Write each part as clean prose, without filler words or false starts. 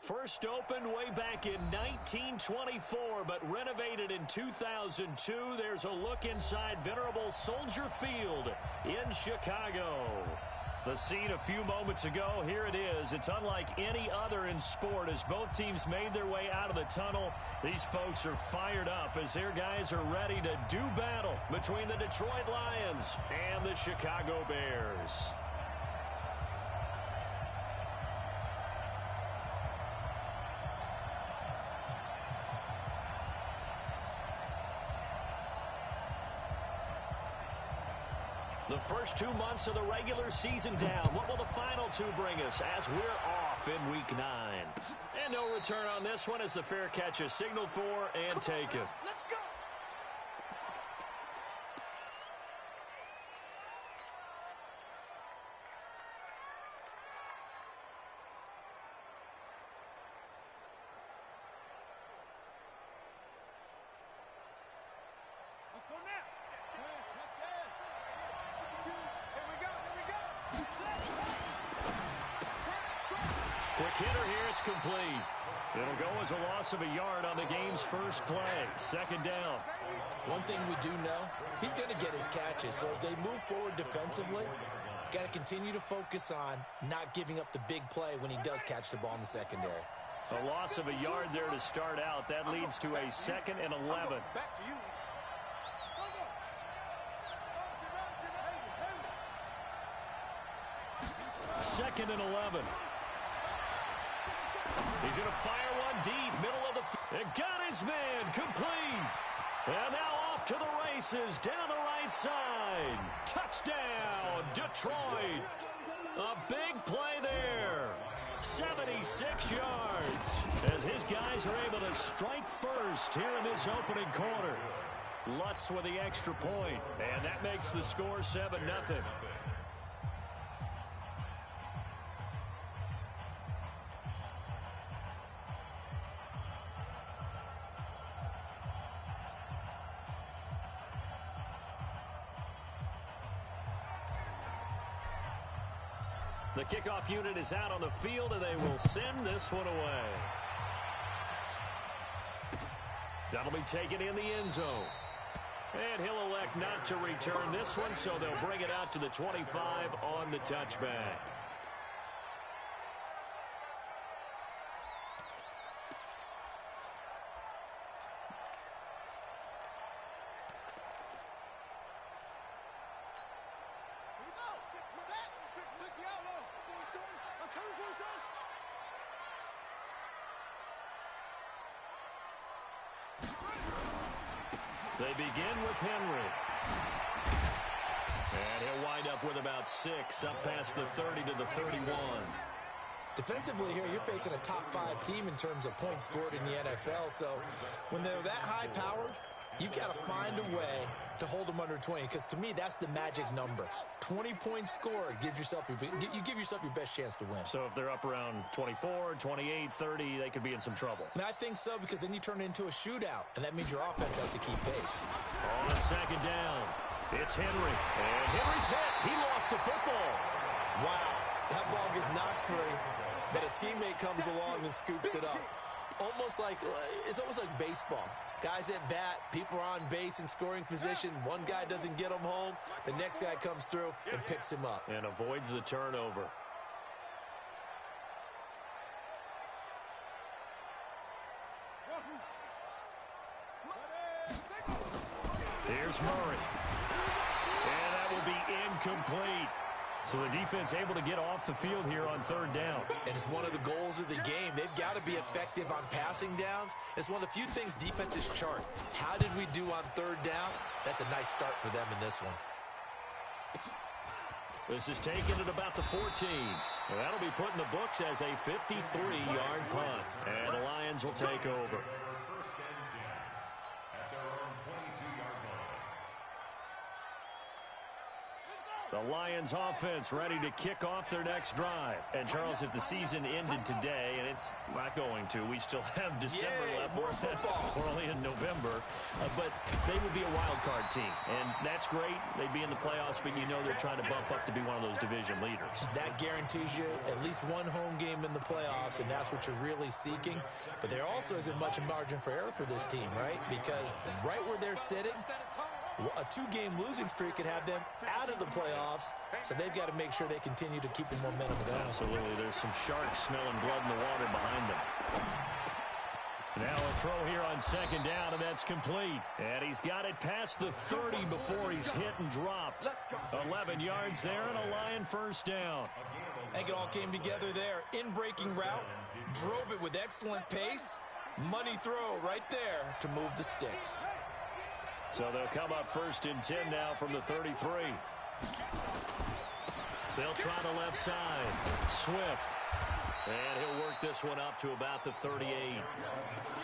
First opened way back in 1924, but renovated in 2002. There's a look inside venerable Soldier Field in Chicago. The scene a few moments ago, here it is. It's unlike any other in sport as both teams made their way out of the tunnel. These folks are fired up as their guys are ready to do battle between the Detroit Lions and the Chicago Bears. The first 2 months of the regular season down. What will the final two bring us as we're off in Week 9? And no return on this one as the fair catch is signaled for and taken. Let's go. Let's go now. Let's go. Here we go. Quick hitter here. It's complete. It'll go as a loss of a yard on the game's first play. Second down. One thing we do know, he's going to get his catches. So as they move forward defensively, got to continue to focus on not giving up the big play when he does catch the ball in the secondary. A loss of a yard there to start out. That leads to a 2nd and 11. Back to you. Second and 11. He's going to fire one deep, middle of the field. And got his man complete. And now off to the races down the right side. Touchdown, Detroit. A big play there. 76 yards. As his guys are able to strike first here in this opening quarter. Lutz with the extra point. And that makes the score 7-0. The kickoff unit is out on the field, and they will send this one away. That'll be taken in the end zone. And he'll elect not to return this one, so they'll bring it out to the 25 on the touchback. They begin with Henry. And he'll wind up with about 6, up past the 30 to the 31. Defensively here, you're facing a top-5 team in terms of points scored in the NFL. So when they're that high-powered, you've got to find a way to hold them under 20. Because to me, that's the magic number. 20 points scored gives yourself you give yourself your best chance to win. So if they're up around 24, 28, 30, they could be in some trouble. And I think so, because then you turn it into a shootout, and that means your offense has to keep pace. On second down, it's Henry. And Henry's hit. He lost the football. Wow, that ball gets knocked free, but a teammate comes along and scoops it up. It's almost like baseball. Guys at bat, people are on base in scoring position. One guy doesn't get him home. The next guy comes through and picks him up. And avoids the turnover. Here's Murray. And that will be incomplete. So the defense able to get off the field here on third down. And it's one of the goals of the game. They've got to be effective on passing downs. It's one of the few things defenses chart. How did we do on third down? That's a nice start for them in this one. This is taken at about the 14. And that'll be put in the books as a 53-yard punt. And the Lions will take over. The Lions offense ready to kick off their next drive. And, Charles, if the season ended today, and it's not going to, we still have December left. More football. We're only in November. But they would be a wild card team. And that's great. They'd be in the playoffs, but you know they're trying to bump up to be one of those division leaders. That guarantees you at least one home game in the playoffs, and that's what you're really seeking. But there also isn't much margin for error for this team, right? Because right where they're sitting, a two-game losing streak could have them out of the playoffs, so they've got to make sure they continue to keep the momentum going. Absolutely. There's some sharks smelling blood in the water behind them. Now a throw here on second down, and that's complete. And he's got it past the 30 before he's hit and dropped. 11 yards there and a Lion first down. I think it all came together there. In-breaking route, drove it with excellent pace. Money throw right there to move the sticks. So they'll come up first and 10 now from the 33. They'll try the left side. Swift. And he'll work this one up to about the 38.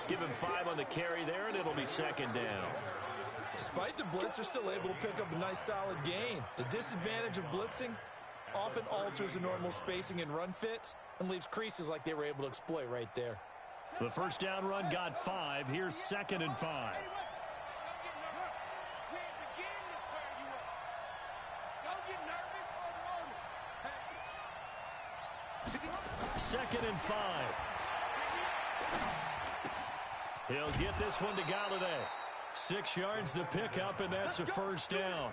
Give him 5 on the carry there, and it'll be second down. Despite the blitz, they're still able to pick up a nice solid gain. The disadvantage of blitzing often alters the normal spacing and run fits and leaves creases like they were able to exploit right there. The first down run got 5. Here's second and 5. Second and 5. He'll get this one to Galladay. 6 yards the pickup, and that's a first down.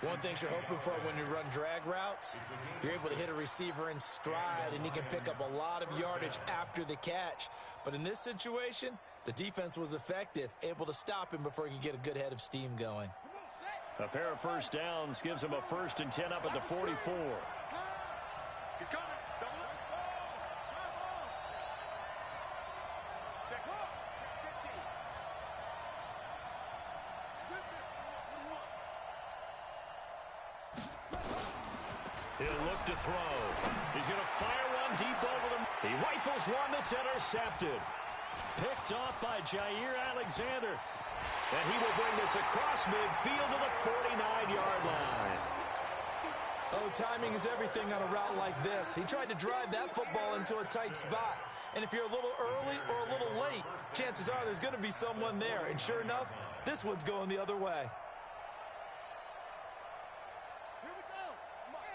One thing you're hoping for when you run drag routes, you're able to hit a receiver in stride, and he can pick up a lot of yardage after the catch. But in this situation, the defense was effective, able to stop him before he could get a good head of steam going. A pair of first downs gives him a first and 10 up at the 44. He's coming. Double it. Check. He'll look to throw. He's going to fire one deep over them. He rifles one that's intercepted. Picked off by Jair Alexander. And he will bring this across midfield to the 49-yard line. Oh, timing is everything on a route like this. He tried to drive that football into a tight spot. And if you're a little early or a little late, chances are there's going to be someone there. And sure enough, this one's going the other way. Here we go. Come on.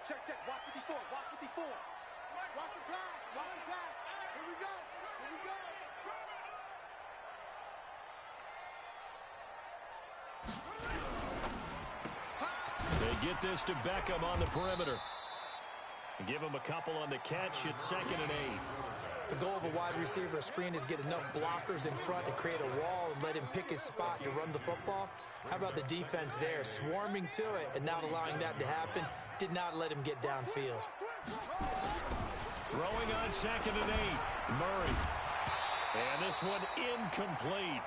Check. Watch 54. Watch 54. Watch the pass. Watch the pass. Here we go. Here we go. They get this to Beckham on the perimeter. Give him a couple on the catch. It's second and 8. The goal of a wide receiver screen is get enough blockers in front to create a wall and let him pick his spot to run the football. How about the defense there, swarming to it and not allowing that to happen? Did not let him get downfield. Throwing on second and 8. Murray. And this one incomplete.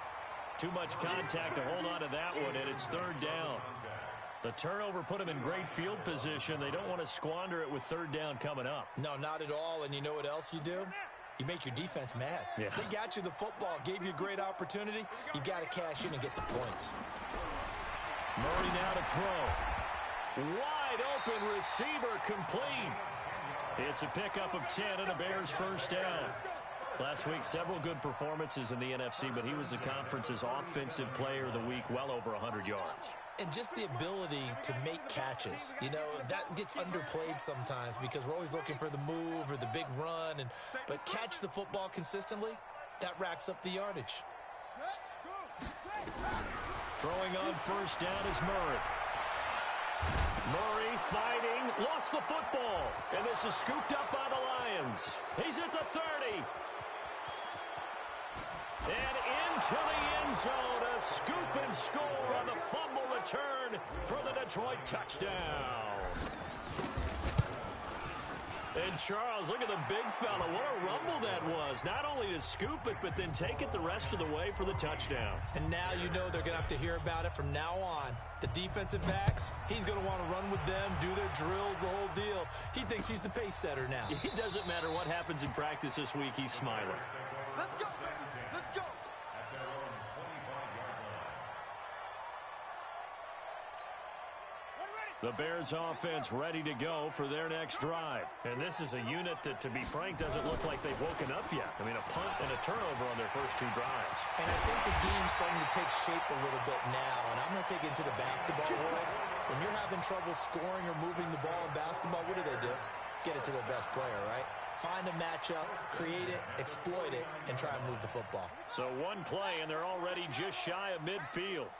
Too much contact to hold on to that one, and it's third down. The turnover put them in great field position. They don't want to squander it with third down coming up. No, not at all. And you know what else you do? You make your defense mad. Yeah. They got you the football, gave you a great opportunity. You got to cash in and get some points. Murray now to throw. Wide open receiver complete. It's a pickup of 10 and a Bears first down. Last week, several good performances in the NFC, but he was the conference's offensive player of the week, well over 100 yards. And just the ability to make catches. You know, that gets underplayed sometimes because we're always looking for the move or the big run. But catch the football consistently, that racks up the yardage. Throwing on first down is Murray. Murray fighting, lost the football. And this is scooped up by the Lions. He's at the 30. And into the end zone, a scoop and score on the fumble return for the Detroit touchdown. And Charles, look at the big fella. What a rumble that was. Not only to scoop it, but then take it the rest of the way for the touchdown. And now you know they're going to have to hear about it from now on. The defensive backs, he's going to want to run with them, do their drills, the whole deal. He thinks he's the pace setter now. It doesn't matter what happens in practice this week. He's smiling. Let's go. Let's go. We're ready. The Bears offense ready to go for their next drive. And this is a unit that, to be frank, doesn't look like they've woken up yet. I mean, a punt and a turnover on their first two drives. And I think the game's starting to take shape a little bit now. And I'm going to take it to the basketball world. When you're having trouble scoring or moving the ball in basketball, what do? Get it to their best player, right? Find a matchup, create it, exploit it, and try and move the football. So one play, and they're already just shy of midfield.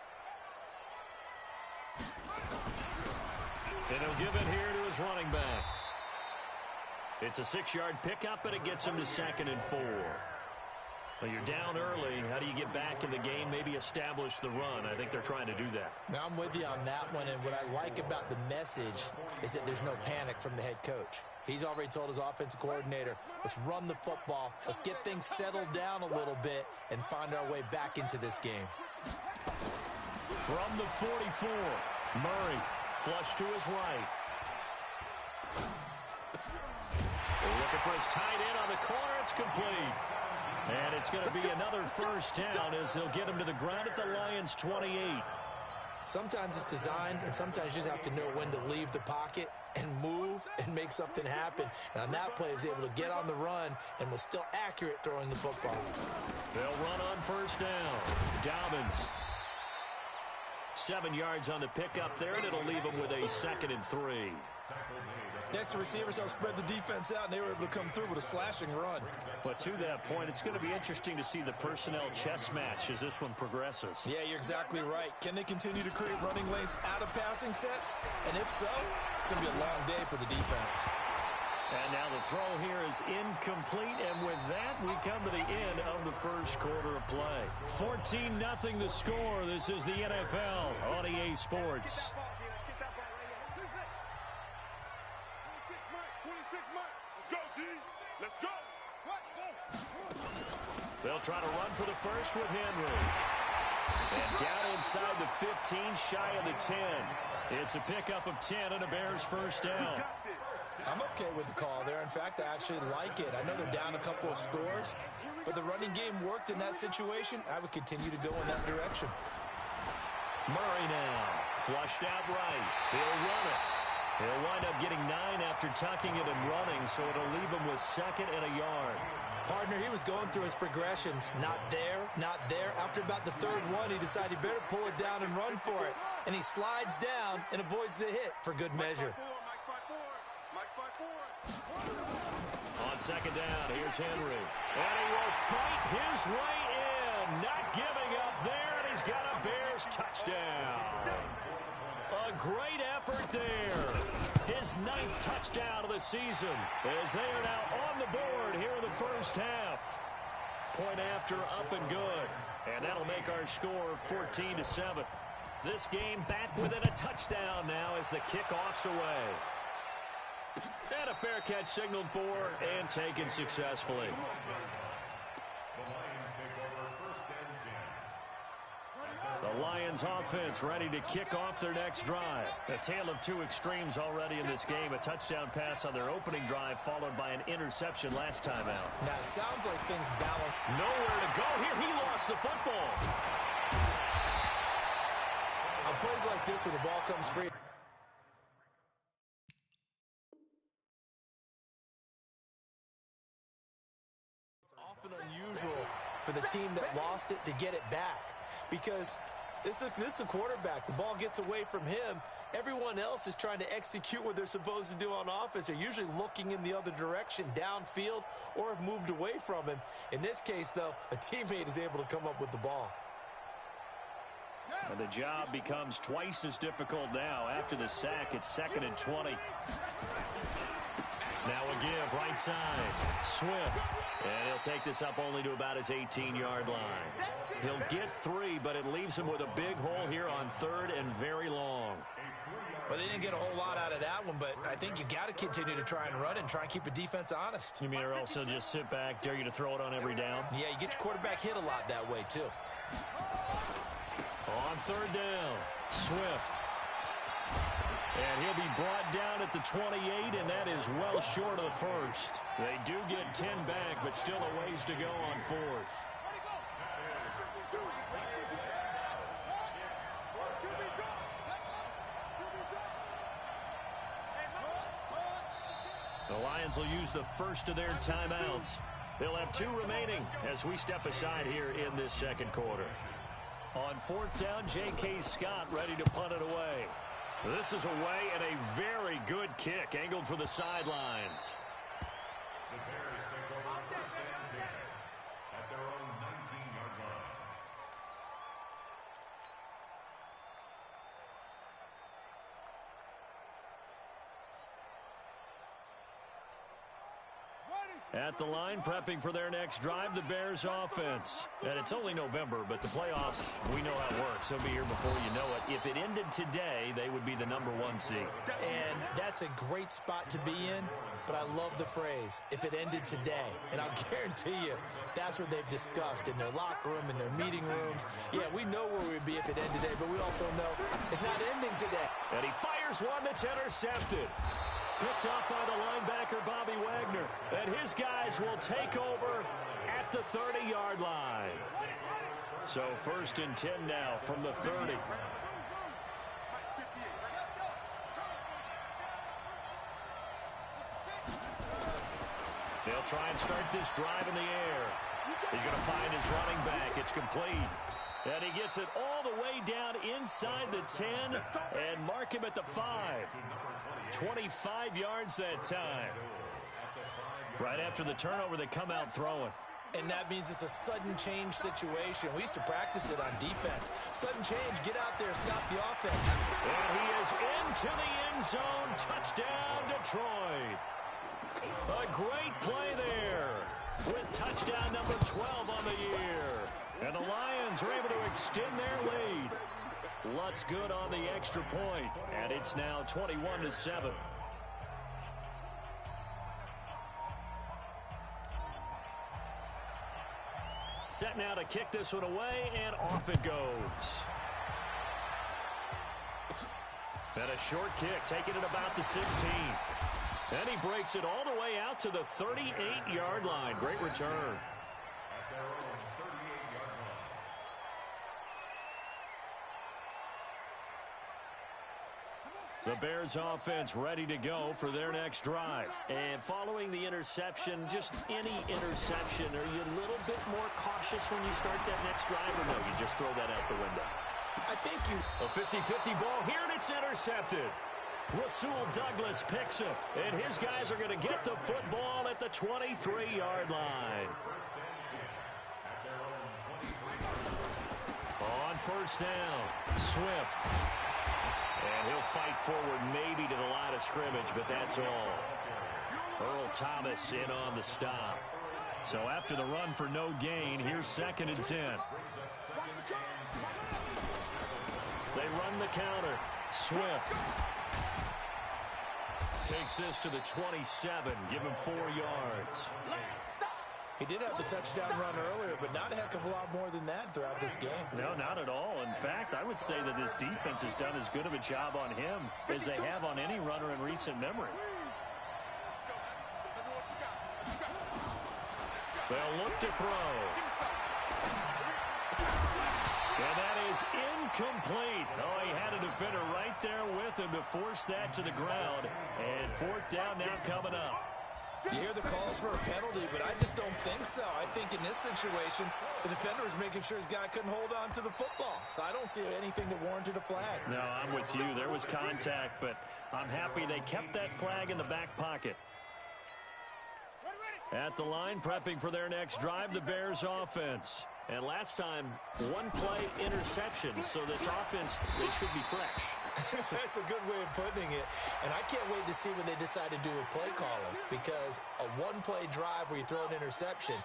And he'll give it here to his running back. It's a 6-yard pickup, and it gets him to 2nd and 4. But you're down early. How do you get back in the game, maybe establish the run? I think they're trying to do that. Now, I'm with you on that one, and what I like about the message is that there's no panic from the head coach. He's already told his offensive coordinator, let's run the football, let's get things settled down a little bit, and find our way back into this game. From the 44, Murray. Flush to his right. They're looking for his tight end on the corner. It's complete. And it's going to be another first down as they'll get him to the ground at the Lions' 28. Sometimes it's designed, and sometimes you just have to know when to leave the pocket and move and make something happen. And on that play, he was able to get on the run and was still accurate throwing the football. They'll run on first down. Dobbins. 7 yards on the pickup there, and it'll leave him with a 2nd and 3. Next, the receivers helped spread the defense out, and they were able to come through with a slashing run. But to that point, it's going to be interesting to see the personnel chess match as this one progresses. Yeah, you're exactly right. Can they continue to create running lanes out of passing sets? And if so, it's going to be a long day for the defense. And now the throw here is incomplete, and with that, we come to the end of the first quarter of play. 14-0 the score. This is the NFL on EA Sports. They'll try to run for the first with Henry. And down inside the 15, shy of the 10. It's a pickup of 10 and a Bears first down. I'm okay with the call there. In fact, I actually like it. I know they're down a couple of scores, but the running game worked in that situation. I would continue to go in that direction. Murray now. Flushed out right. He'll run it. He'll wind up getting 9 after tucking it and running, so it'll leave him with 2nd and a yard. Partner, he was going through his progressions. Not there, not there. After about the 3rd one, he decided he better pull it down and run for it. And he slides down and avoids the hit for good measure. On 2nd down, here's Henry. And he will fight his way in. Not giving up there, and he's got a Bears touchdown. A great effort there. His 9th touchdown of the season as they are now on the board here in the first half. Point after, up and good. And that'll make our score 14-7. This game back within a touchdown now as the kickoff's away. And a fair catch signaled for and taken successfully. The Lions offense ready to kick off their next drive. A tale of two extremes already in this game. A touchdown pass on their opening drive followed by an interception last time out. Now, it sounds like things balance. Nowhere to go here. He lost the football. On plays like this where the ball comes free. It's often unusual for the team that lost it to get it back. Because this is a quarterback. The ball gets away from him. Everyone else is trying to execute what they're supposed to do on offense. They're usually looking in the other direction, downfield, or have moved away from him. In this case, though, a teammate is able to come up with the ball. And the job becomes twice as difficult now. After the sack, it's 2nd and 20. Now a give, right side. Swift. And he'll take this up only to about his 18-yard line. He'll get 3, but it leaves him with a big hole here on 3rd and very long. Well, they didn't get a whole lot out of that one, but I think you got to continue to try and run and try and keep the defense honest. You mean or also just sit back, dare you to throw it on every down? Yeah, you get your quarterback hit a lot that way, too. On 3rd down, Swift. And he'll be brought down at the 28, and that is well short of the first. They do get 10 back, but still a ways to go on 4th. The Lions will use the first of their timeouts. They'll have 2 remaining as we step aside here in this second quarter. On 4th down, J.K. Scott ready to punt it away. This is away and a very good kick angled for the sidelines. The Bears take over first and 10 at their own 19-yard line. At the line, prepping for their next drive, the Bears offense. And it's only November, but the playoffs, we know how it works. They'll be here before you know it. If it ended today, they would be the number 1 seed. And that's a great spot to be in, but I love the phrase, if it ended today. And I'll guarantee you, that's what they've discussed in their locker room, in their meeting rooms. Yeah, we know where we'd be if it ended today, but we also know it's not ending today. And he fires one that's intercepted. Picked up by the linebacker, Bobby Wagner. And his guys will take over at the 30-yard line. So 1st and 10 now from the 30. They'll try and start this drive in the air. He's going to find his running back. It's complete. And he gets it all the way down inside the 10 and mark him at the 5. 25 yards that time. Right after the turnover, they come out throwing. And that means it's a sudden change situation. We used to practice it on defense. Sudden change, get out there, stop the offense. And he is into the end zone. Touchdown, Detroit. A great play there with touchdown number 12 on the year. And the Lions are able to extend their lead. Lutz good on the extra point, and it's now 21-7. Set now to kick this one away, and off it goes. And a short kick, taking it about the 16. And he breaks it all the way out to the 38-yard line. Great return. The Bears offense ready to go for their next drive. And following the interception, just any interception, are you a little bit more cautious when you start that next drive, or no, you just throw that out the window? I think you... A 50-50 ball here, and it's intercepted. Rasul Douglas picks it, and his guys are going to get the football at the 23-yard line. On 1st down, Swift. And he'll fight forward maybe to the line of scrimmage, but that's all. Earl Thomas in on the stop. So after the run for no gain, here's 2nd and 10. They run the counter. Swift takes this to the 27. Give him 4 yards. He did have the touchdown run earlier, but not a heck of a lot more than that throughout this game. No, not at all. In fact, I would say that this defense has done as good of a job on him as they have on any runner in recent memory. They'll look to throw. And that is incomplete. Oh, he had a defender right there with him to force that to the ground. And 4th down now coming up. You hear the calls for a penalty, but I just don't think so. I think in this situation, the defender is making sure his guy couldn't hold on to the football. So I don't see anything that warranted a flag. No, I'm with you. There was contact, but I'm happy they kept that flag in the back pocket. At the line, prepping for their next drive, the Bears offense. And last time, 1-play interception. So this offense, they should be fresh. That's a good way of putting it. And I can't wait to see what they decide to do with play calling, because a 1-play drive where you throw an interception,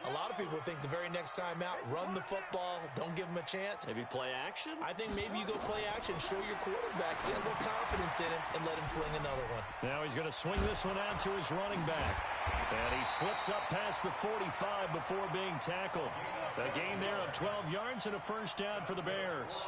a lot of people think the very next time out, run the football, don't give them a chance. Maybe play action? I think maybe you go play action, show your quarterback, get a little confidence in him, and let him fling another one. Now he's going to swing this one out to his running back. And he slips up past the 45 before being tackled. A gain there of 12 yards and a 1st down for the Bears.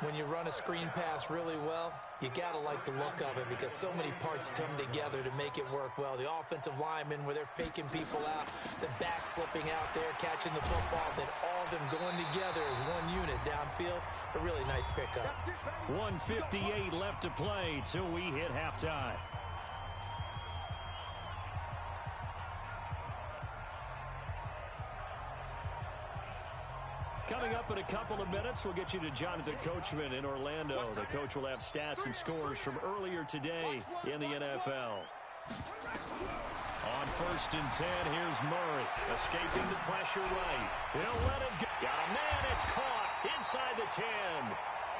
When you run a screen pass really well, you got to like the look of it, because so many parts come together to make it work well. The offensive linemen, where they're faking people out, the back slipping out there, catching the football, then all of them going together as one unit downfield. A really nice pickup. 1:58 left to play till we hit halftime. Coming up in a couple of minutes, we'll get you to Jonathan Coachman in Orlando. The coach will have stats and scores from earlier today in the NFL. On 1st and 10, here's Murray. Escaping the pressure right. He'll let it go. Got a man. It's caught inside the 10.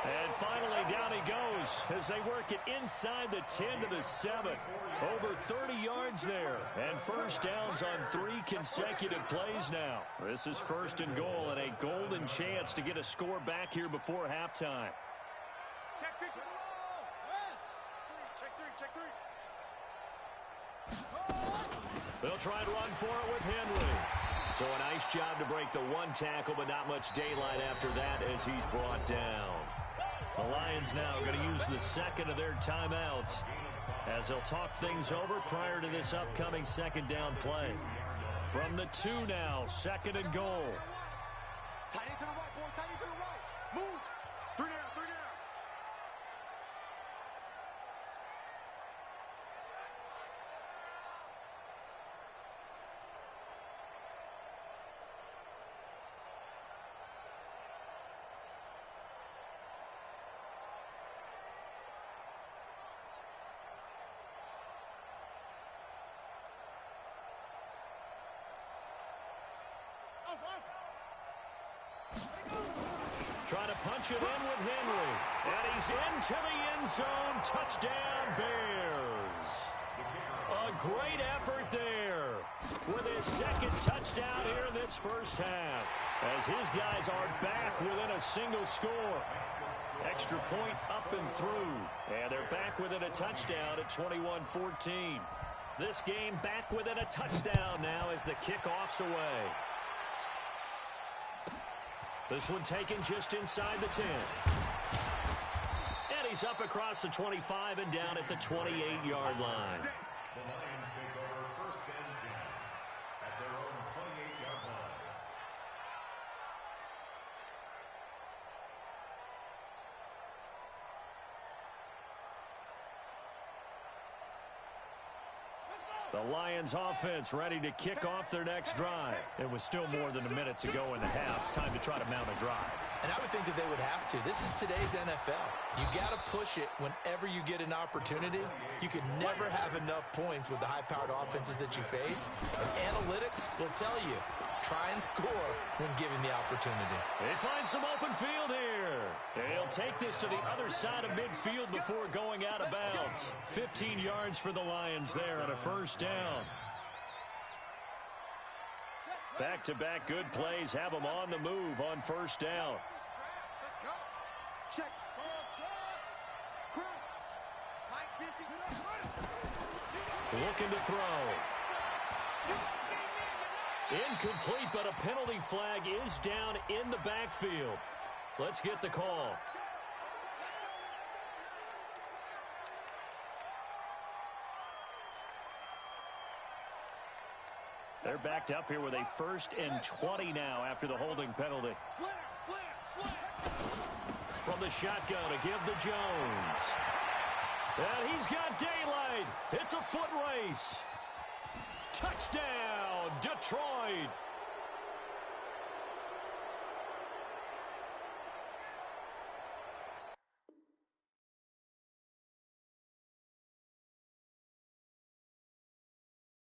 And finally, down he goes as they work it inside the 10 to the 7. Over 30 yards there. And first downs on 3 consecutive plays now. This is 1st and goal and a golden chance to get a score back here before halftime. Check 3. Check 3. They'll try and run for it with Henry. So a nice job to break the 1 tackle, but not much daylight after that as he's brought down. The Lions now going to use the second of their timeouts as they'll talk things over prior to this upcoming 2nd down play. From the 2 now, 2nd and goal. Tight end to the right, boy. Tight end to the right. Move. 3 down. Trying to punch it in with Henry. And he's into the end zone. Touchdown, Bears. A great effort there with his 2nd touchdown here in this first half. As his guys are back within a single score. Extra point up and through. And they're back within a touchdown at 21-14. This game back within a touchdown now as the kickoff's away. This one taken just inside the 10. And he's up across the 25 and down at the 28-yard line. The Lions take over 1st and 10 at their own 28-yard line. The Lions offense ready to kick off their next drive. It was still more than a minute to go in the half. Time to try to mount a drive. And I would think that they would have to. This is today's NFL. You got to push it whenever you get an opportunity. You can never have enough points with the high-powered offenses that you face. And analytics will tell you, try and score when given the opportunity. They find some open field here. They'll take this to the other side of midfield before going out of bounds. 15 yards for the Lions there on a 1st down. Back-to-back good plays have them on the move on 1st down. Let's go. Check. Looking to throw. Incomplete, but a penalty flag is down in the backfield. Let's get the call. They're backed up here with a 1st and 20 now after the holding penalty. Slam. From the shotgun to give to Jones. And he's got daylight. It's a foot race. Touchdown, Detroit.